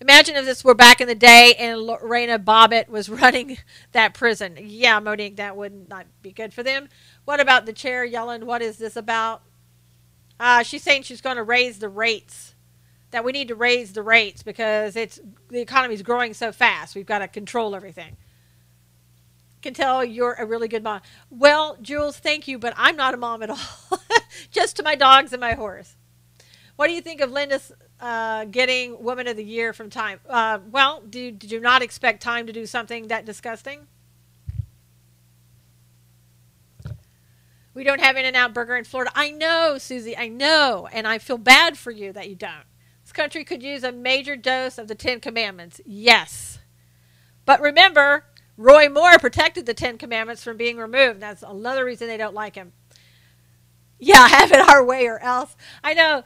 Imagine if this were back in the day and Lorena Bobbitt was running that prison. Yeah, Monique, that would not be good for them. What about the chair yelling, what is this about? She's saying she's going to raise the rates, that we need to raise the rates because the economy is growing so fast. We've got to control everything. Can tell you're a really good mom. Well, Jules, thank you, but I'm not a mom at all. Just to my dogs and my horse. What do you think of Linda's getting Woman of the Year from Time? Well, did you not expect Time to do something that disgusting? We don't have In-N-Out Burger in Florida. I know, Susie, I know. And I feel bad for you that you don't. This country could use a major dose of the 10 Commandments. Yes. But remember, Roy Moore protected the 10 Commandments from being removed. That's another reason they don't like him. Yeah, have it our way or else. I know.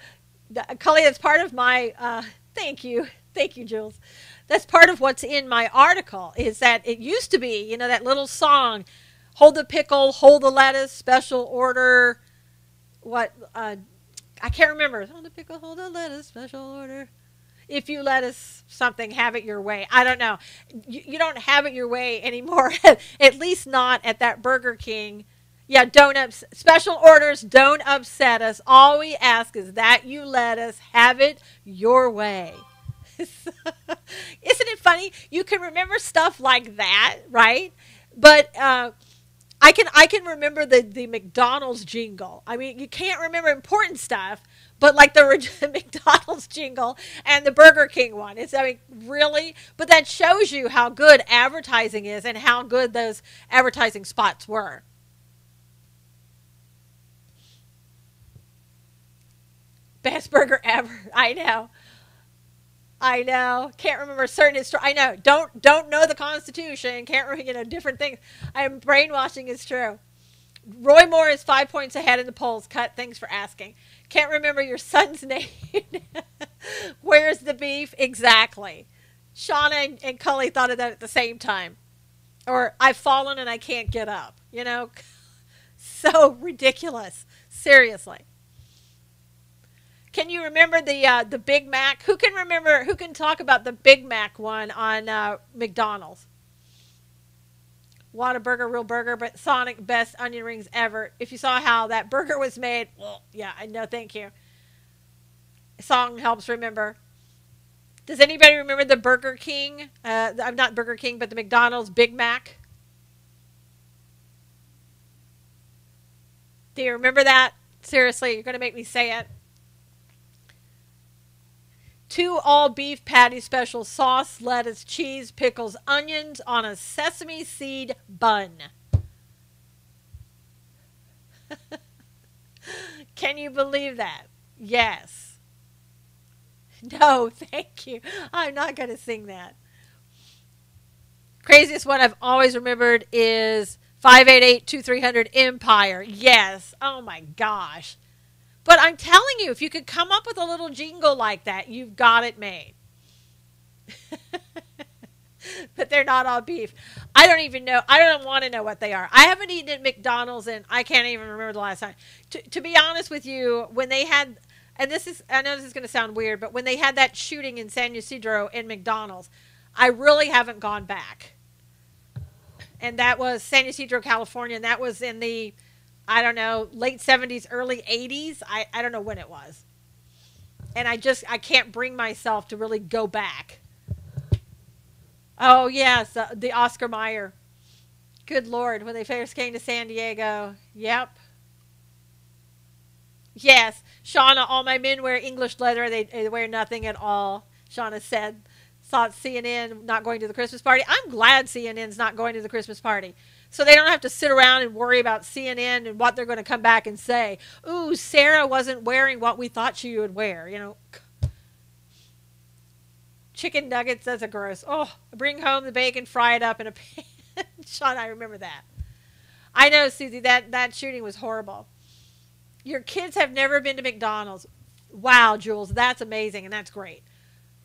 Cully, that's part of my, thank you, Jules. That's part of what's in my article is that it used to be, you know, that little song, hold the pickle, hold the lettuce, special order, I can't remember. Hold the pickle, hold the lettuce, special order. If you let us something, have it your way. I don't know. You don't have it your way anymore, at least not at that Burger King. Yeah, special orders don't upset us. All we ask is that you let us have it your way. Isn't it funny? You can remember stuff like that, right? But I can remember the McDonald's jingle. I mean, you can't remember important stuff, but like the McDonald's jingle and the Burger King one. I mean, really? But that shows you how good advertising is and how good those advertising spots were. Best burger ever. I know. Can't remember certain history. I know. Don't know the Constitution. Can't remember, different things. I am brainwashing is true. Roy Moore is 5 points ahead in the polls. Cut. Thanks for asking. Can't remember your son's name. Where's the beef? Exactly. Shauna and Cully thought of that at the same time. Or I've fallen and I can't get up. So ridiculous. Seriously. Can you remember the Big Mac? Who can talk about the Big Mac one on McDonald's? Whataburger, real burger, but Sonic best onion rings ever. If you saw how that burger was made, well, yeah, I know, thank you. Song helps remember. Does anybody remember the Burger King? I'm not Burger King, but the McDonald's Big Mac. Do you remember that? Seriously, you're going to make me say it. 2 all-beef patty special, sauce, lettuce, cheese, pickles, onions on a sesame seed bun. Can you believe that? Yes. No, thank you. I'm not going to sing that. Craziest one I've always remembered is 588-2300 Empire. Yes. Oh, my gosh. But I'm telling you, if you could come up with a little jingle like that, you've got it made. but they're not all beef. I don't even know. I don't want to know what they are. I haven't eaten at McDonald's and I can't even remember the last time. To be honest with you, when they had, and this is, I know this is going to sound weird, but when they had that shooting in San Ysidro in McDonald's, I really haven't gone back. And that was San Ysidro, California, and that was in the, I don't know, late 70s, early 80s. I don't know when it was. And I can't bring myself to really go back. Oh, yes, the Oscar Mayer. Good Lord, when they first came to San Diego. Yep. Yes, Shauna, all my men wear English leather. They wear nothing at all, Shauna said. Thought CNN not going to the Christmas party. I'm glad CNN's not going to the Christmas party. So they don't have to sit around and worry about CNN and what they're going to come back and say. Ooh, Sarah wasn't wearing what we thought she would wear, you know. Chicken nuggets, that's a gross. Oh, bring home the bacon, fry it up in a pan. Sean, I remember that. I know, Susie, that shooting was horrible. Your kids have never been to McDonald's. Wow, Jules, that's amazing, and that's great.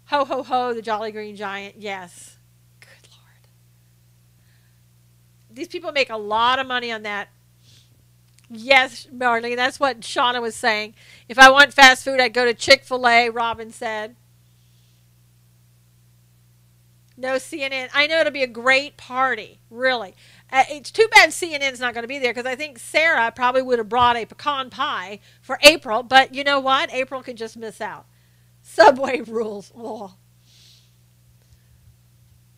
Ho, ho, ho, the Jolly Green Giant. Yes. Good Lord. These people make a lot of money on that. Yes, Marlene, that's what Shauna was saying. If I want fast food, I'd go to Chick-fil-A, Robin said. No CNN. I know it'll be a great party, really. It's too bad CNN's not going to be there because I think Sarah probably would have brought a pecan pie for April, but you know what? April could just miss out. Subway rules. Oh.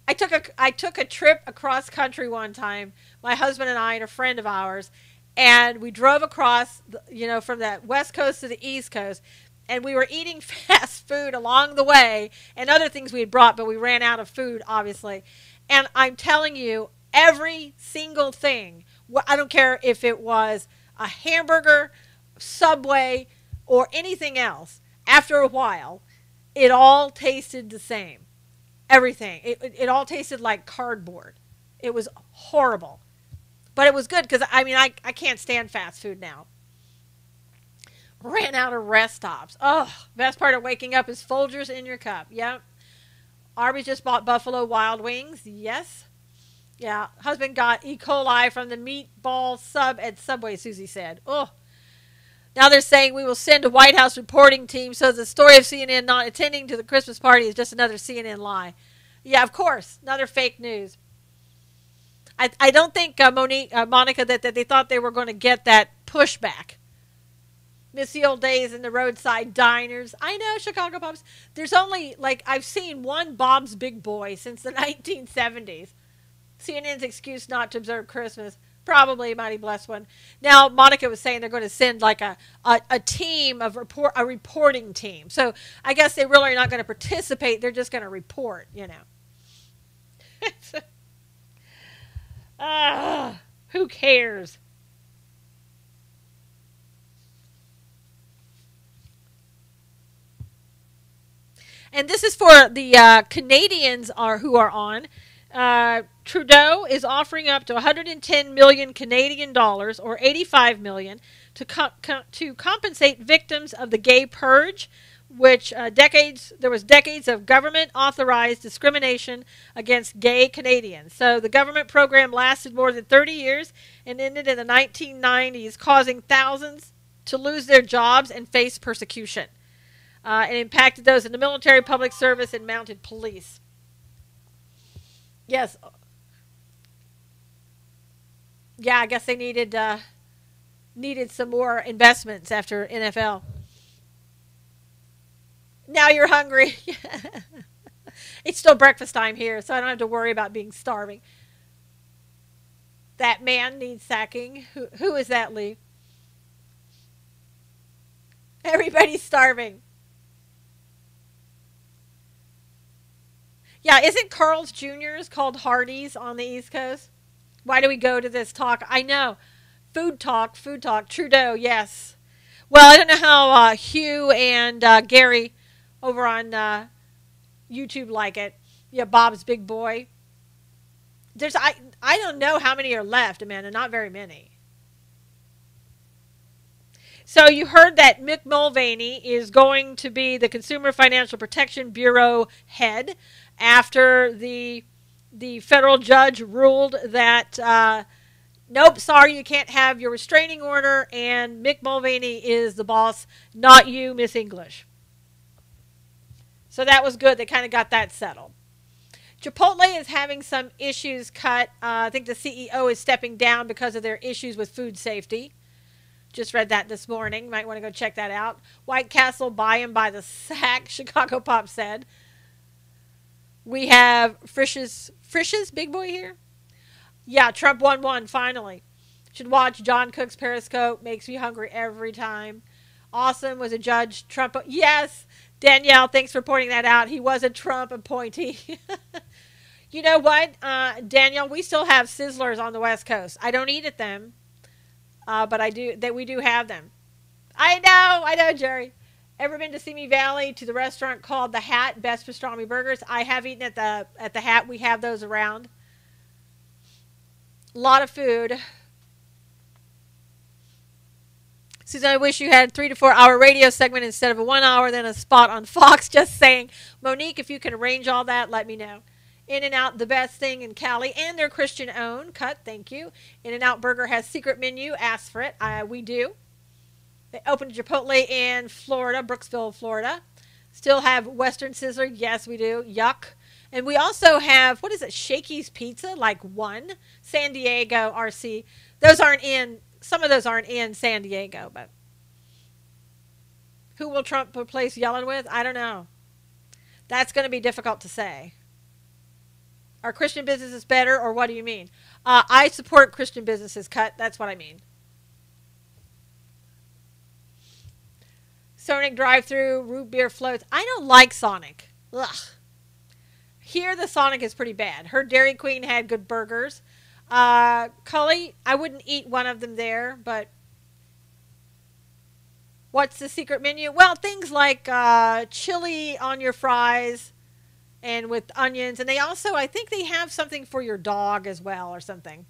I took a trip across country one time, my husband and I and a friend of ours, and we drove across, from the West Coast to the East Coast, and we were eating fast food along the way and other things we had brought, but we ran out of food, obviously. And I'm telling you, every single thing, I don't care if it was a hamburger, Subway, or anything else, after a while, it all tasted the same. Everything. It all tasted like cardboard. It was horrible. But it was good because, I can't stand fast food now. Ran out of rest stops. Oh, best part of waking up is Folgers in your cup. Yep. Arby's just bought Buffalo Wild Wings. Yes. Yeah. Husband got E. coli from the meatball sub at Subway, Susie said. Oh. Now they're saying we will send a White House reporting team, so the story of CNN not attending to the Christmas party is just another CNN lie. Yeah, of course. Another fake news. I don't think, Monica, that they thought they were going to get that pushback. Miss the old days in the roadside diners. I know, Chicago Pops. There's only, I've seen one Bob's Big Boy since the 1970s. CNN's excuse not to observe Christmas. Probably a mighty blessed one. Now, Monica was saying they're going to send a team of a reporting team. So I guess they really are not going to participate. They're just going to report, who cares? And this is for the Canadians who are on. Trudeau is offering up to 110 million Canadian dollars, or 85 million, to compensate victims of the gay purge, which there was decades of government authorized discrimination against gay Canadians. So the government program lasted more than 30 years and ended in the 1990s, causing thousands to lose their jobs and face persecution. And impacted those in the military, public service, and mounted police. Yes. Yeah, I guess they needed some more investments after NFL. Now you're hungry. It's still breakfast time here, so I don't have to worry about being starving. That man needs sacking. Who is that, Lee? Everybody's starving. Yeah, isn't Carl's Jr.'s called Hardee's on the East Coast? Why do we go to this talk? I know. Food talk. Trudeau, yes. Well, I don't know how Hugh and Gary over on YouTube like it. Yeah, Bob's Big Boy. I don't know how many are left, Amanda. Not very many. So you heard that Mick Mulvaney is going to be the Consumer Financial Protection Bureau head after the The federal judge ruled that nope, sorry, you can't have your restraining order, and Mick Mulvaney is the boss, not you, Miss English. So that was good. They kind of got that settled. Chipotle is having some issues cut. I think the CEO is stepping down because of their issues with food safety. Just read that this morning. Might want to go check that out. White Castle, buy him by the sack, Chicago Pop said. We have Frisch's big boy here. Yeah, Trump won finally. Should watch John Cook's Periscope. Makes me hungry every time. Awesome was a judge. Trump. Yes, Danielle, thanks for pointing that out. He was a Trump appointee. You know what, Danielle? We still have Sizzlers on the West Coast. I don't eat at them. But I do that. We do have them. I know, Jerry. Ever been to Simi Valley to the restaurant called The Hat, best pastrami burgers? I have eaten at the Hat. We have those around. A lot of food. Susan, I wish you had 3 to 4 hour radio segment instead of a 1 hour, then a spot on Fox. Just saying. Monique, if you can arrange all that, let me know. In-N-Out, the best thing in Cali, and they're Christian owned. Cut, thank you. In-N-Out Burger has secret menu. Ask for it. We do. They opened Chipotle in Florida, Brooksville, Florida. Still have Western Sizzler. Yes, we do. Yuck. And we also have, what is it, Shakey's Pizza, like one. San Diego, RC. Those aren't in, some of those aren't in San Diego, but who will Trump replace Yellen with? I don't know. That's going to be difficult to say. Are Christian businesses better, or what do you mean? I support Christian businesses, Cut. That's what I mean. Sonic drive-through, root beer floats. I don't like Sonic. Ugh. Here, the Sonic is pretty bad. Her Dairy Queen had good burgers. Cully, I wouldn't eat one of them there, but what's the secret menu? Well, things like chili on your fries, and with onions. And they also, I think they have something for your dog as well or something.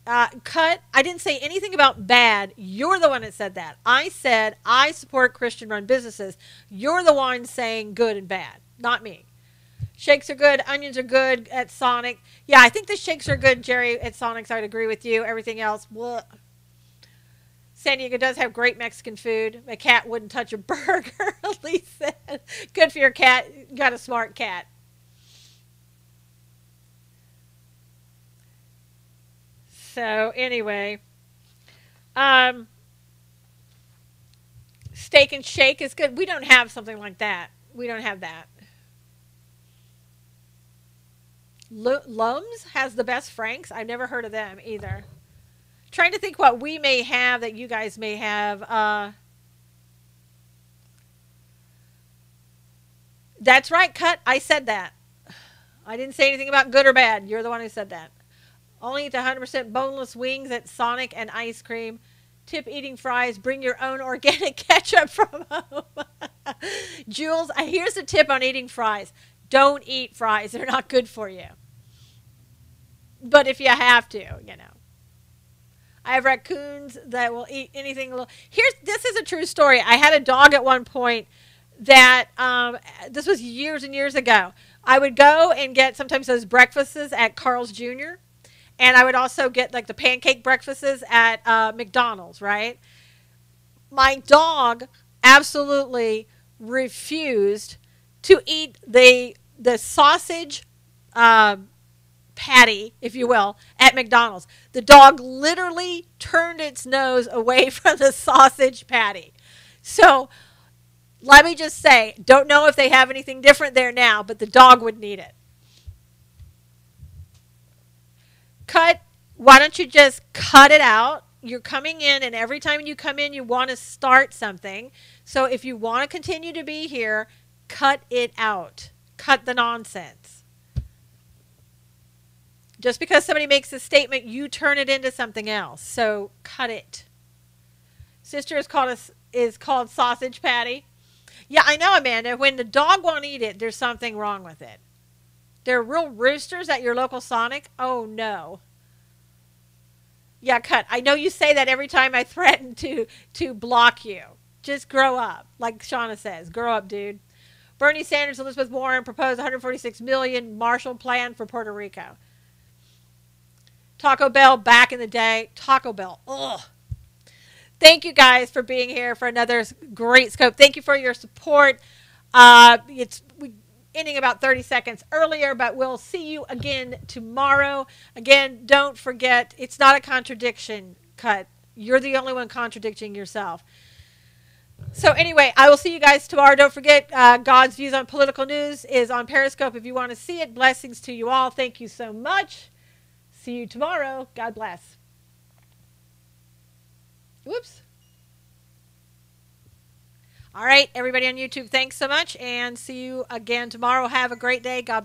Cut. I didn't say anything about bad. You're the one that said that. I said I support Christian-run businesses. You're the one saying good and bad, not me. Shakes are good. Onions are good at Sonic. Yeah, I think the shakes are good, Jerry, at Sonic's. I'd agree with you. Everything else, bleh. San Diego does have great Mexican food. My cat wouldn't touch a burger, Lee said. Good for your cat. You got a smart cat. So, anyway. Steak and Shake is good. We don't have something like that. We don't have that. Lums has the best Franks. I've never heard of them either. Trying to think what we may have that you guys may have. That's right, Cut. I said that. I didn't say anything about good or bad. You're the one who said that. Only eat 100% boneless wings at Sonic and ice cream. Tip eating fries. Bring your own organic ketchup from home. Jules, here's a tip on eating fries. Don't eat fries. They're not good for you. But if you have to, you know. I have raccoons that will eat anything. This is a true story. I had a dog at one point that, this was years and years ago. I would go and get sometimes those breakfasts at Carl's Jr. And I would also get like the pancake breakfasts at McDonald's, right? My dog absolutely refused to eat the sausage patty, if you will, at McDonald's. The dog literally turned its nose away from the sausage patty. So let me just say, don't know if they have anything different there now, but the dog wouldn't eat it. Cut. Why don't you just cut it out? You're coming in, and every time you come in, you want to start something. So if you want to continue to be here, cut it out. Cut the nonsense. Just because somebody makes a statement, you turn it into something else. So cut it. Sister is called sausage patty. Yeah, I know, Amanda. When the dog won't eat it, there's something wrong with it. There are real roosters at your local Sonic? Oh, no. Yeah, Cut. I know you say that every time I threaten to block you. Just grow up. Like Shauna says. Grow up, dude. Bernie Sanders, Elizabeth Warren proposed 146 million Marshall Plan for Puerto Rico. Taco Bell back in the day. Taco Bell. Ugh. Thank you guys for being here for another great scope. Thank you for your support. It's ending about 30 seconds earlier, but we'll see you again tomorrow. Again, don't forget, it's not a contradiction cut. You're the only one contradicting yourself. So anyway, I will see you guys tomorrow. Don't forget, God's Views on Political News is on Periscope if you want to see it. Blessings to you all. Thank you so much. See you tomorrow. God bless. Whoops. All right, everybody on YouTube, thanks so much, and see you again tomorrow. Have a great day. God bless.